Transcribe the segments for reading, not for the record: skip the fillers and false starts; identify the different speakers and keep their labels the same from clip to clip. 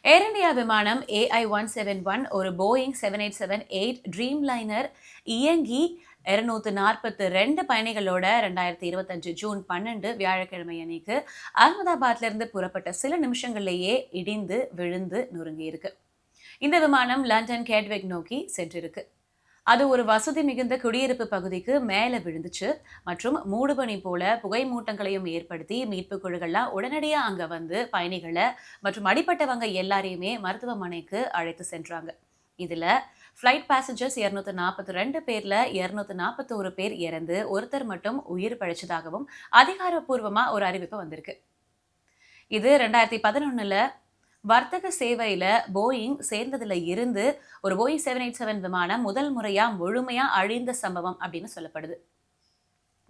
Speaker 1: ஏர் India விமானம் AI-171 ஒரு Boeing 787-8 dream liner இயங்கி 242 பயணிகளோட 2025 ஜூன் 12 வியாழக்கிழமை அன்னைக்கு அகமதாபாத்ல இருந்து புறப்பட்ட சில நிமிஷங்கள்லேயே இடிந்து விழுந்து நொறுங்கி இருக்கு. இந்த விமானம் லண்டன் கேட்விக் நோக்கி சென்றிருக்கு. அது ஒரு வசதி மிகுந்த குடியிருப்பு பகுதிக்கு மேல விழுந்துச்சு மற்றும் மூடுபனி போல புகை மூட்டங்களையும் ஏற்படுத்தி மீட்பு குழுக்கள்லாம் உடனடியா அங்க வந்து பயணிகளை மற்றும் அடிப்பட்டவங்க எல்லாரையுமே மருத்துவமனைக்கு அழைத்து சென்றாங்க. இதுல ஃபிளைட் பேசஞ்சர்ஸ் 242 பேர்ல 241 பேர் இறந்து ஒருத்தர் மட்டும் உயிர் பழிச்சதாகவும் அதிகாரப்பூர்வமா ஒரு அறிவிப்பு வந்திருக்கு. இது 2011ல வர்த்தக சேவையில போயிங் சேர்ந்ததுல இருந்து ஒரு போயிங் 787 விமானம் முதல் முறையா முழுமையா அழிந்த சம்பவம் அப்படின்னு சொல்லப்படுது.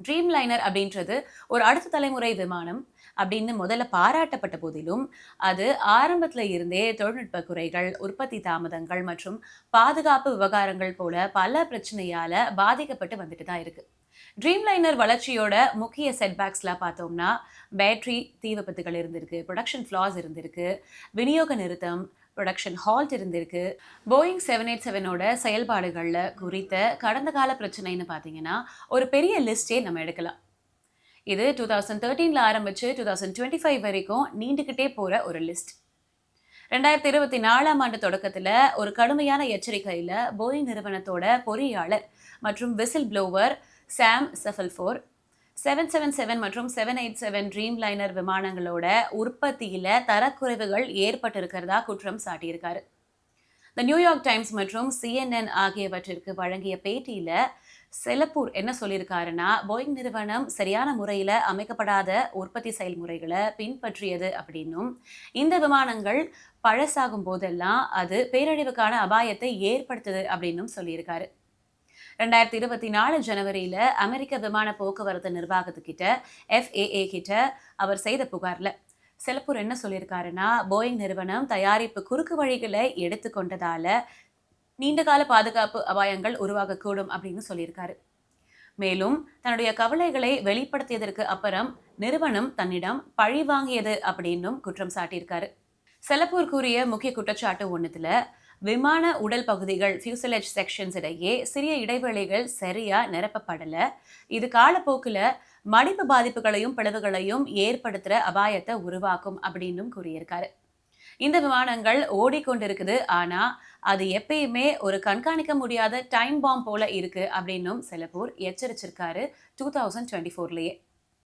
Speaker 1: ட்ரீம் லைனர் அப்படின்றது ஒரு அடுத்த தலைமுறை விமானம் அப்படின்னு முதல்ல பாராட்டப்பட்ட போதிலும் அது ஆரம்பத்துல இருந்தே தொழில்நுட்ப குறைகள், உற்பத்தி தாமதங்கள் மற்றும் பாதுகாப்பு விவகாரங்கள் போல பல பிரச்சனையால பாதிக்கப்பட்டு வந்துட்டு தான் இருக்கு. ட்ரீம் லைனர் வளர்ச்சியோட முக்கிய செட்பேக்ஸ்லாம் பார்த்தோம்னா பேட்டரி தீ விபத்துகள் இருந்திருக்கு, ப்ரொடக்ஷன் ஃப்ளாஸ் இருந்திருக்கு, விநியோக நிறுத்தம், ப்ரொடக்ஷன் ஹால்ட் இருந்திருக்கு. போயிங் 787ஓட செயல்பாடுகள்ல குறித்த கடந்த கால பிரச்சனைன்னு பார்த்தீங்கன்னா ஒரு பெரிய லிஸ்டே நம்ம எடுக்கலாம். இது 2013ல ஆரம்பிச்சு 2025 வரைக்கும் நீண்டுகிட்டே போற ஒரு லிஸ்ட். 2024ஆம் ஆண்டு தொடக்கத்துல ஒரு கடுமையான எச்சரிக்கையில போயிங் நிறுவனத்தோட பொறியாளர் மற்றும் விசில் ப்ளோவர் சாம் செஃபல்ஃபோர் 777 மற்றும் 787 ட்ரீம் லைனர் விமானங்களோட உற்பத்தியில தரக்குறைவுகள் ஏற்பட்டிருக்கிறதா குற்றம் சாட்டியிருக்காரு. த நியூயார்க் டைம்ஸ் மற்றும் CNN ஆகியவற்றிற்கு வழங்கிய பேட்டியில செலப்பூர் என்ன சொல்லியிருக்காருன்னா, போயிங் நிறுவனம் சரியான முறையில அமைக்கப்படாத உற்பத்தி செயல்முறைகளை பின்பற்றியது அப்படின்னும், இந்த விமானங்கள் பழசாகும் போதெல்லாம் அது பேரழிவுக்கான அபாயத்தை ஏற்படுத்துது அப்படின்னும் சொல்லியிருக்காரு. 2024 ஜனவரியில அமெரிக்க விமான போக்குவரத்து நிர்வாகத்துக்கிட்ட FAA கிட்ட அவர் செய்த புகார்ல செலப்பூர் என்ன சொல்லியிருக்காருன்னா, போயிங் நிறுவனம் தயாரிப்பு குறுக்கு வழிகளை எடுத்துக்கொண்டதால நீண்டகால பாதுகாப்பு அபாயங்கள் உருவாகக்கூடும் அப்படின்னு சொல்லியிருக்காரு. மேலும் தன்னுடைய கவலைகளை வெளிப்படுத்தியதற்கு அப்புறம் நிறுவனம் தன்னிடம் பழி வாங்கியது அப்படின்னும் குற்றம் சாட்டியிருக்காரு. செலப்பூர் கூறிய முக்கிய குற்றச்சாட்டு ஒன்றுத்துல விமான உடல் பகுதிகள் ஃபியூசலேஜ் செக்ஷன்ஸ் இடையே சிறிய இடைவெளிகள் சரியா நிரப்பப்படல, இது காலப்போக்கில் மடிப்பு பாதிப்புகளையும் பிளவுகளையும் ஏற்படுத்துற அபாயத்தை உருவாக்கும் அப்படின்னும் கூறியிருக்காரு. இந்த விமானங்கள் ஓடிக்கொண்டிருக்குது, ஆனா அது எப்பயுமே ஒரு கண்காணிக்க முடியாத டைம் பாம் போல இருக்கு அப்படின்னும் செலப்பூர் எச்சரிச்சிருக்காரு 2024லயே.